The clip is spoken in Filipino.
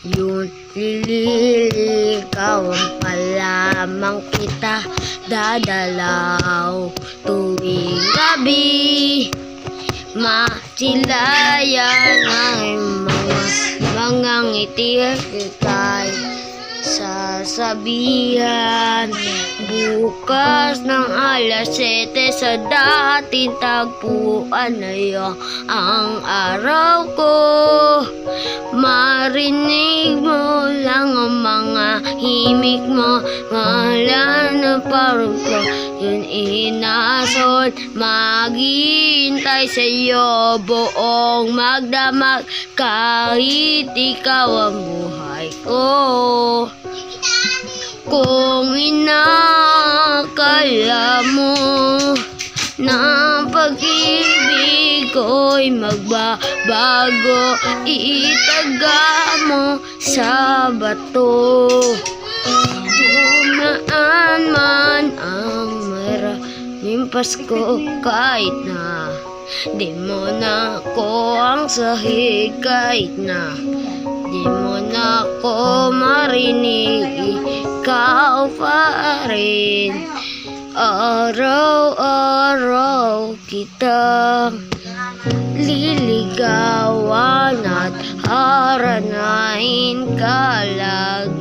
Yun lililigawan pa lamang kita, dadalaw tuwing gabi. Masilayan ay mga ngiti kay sasabihan. Bukas ng alas 7 sa dating tagpuan ay ang araw ko. Marinig mo lang ang mga himig mo, wala na parang ko. Yun inason, maghihintay sa'yo buong magdamag, kahit ikaw ang buhay ko. Kung inakala mo na pag-ibig ko'y magbabago, itaga mo sa bato. Dumaan man ang maraming Pasko, kahit na di mo na ko ang sahig, kahit na di mo na ko marinig, ikaw pa rin. Araw-araw kitang liligawan at haranain ka lagi.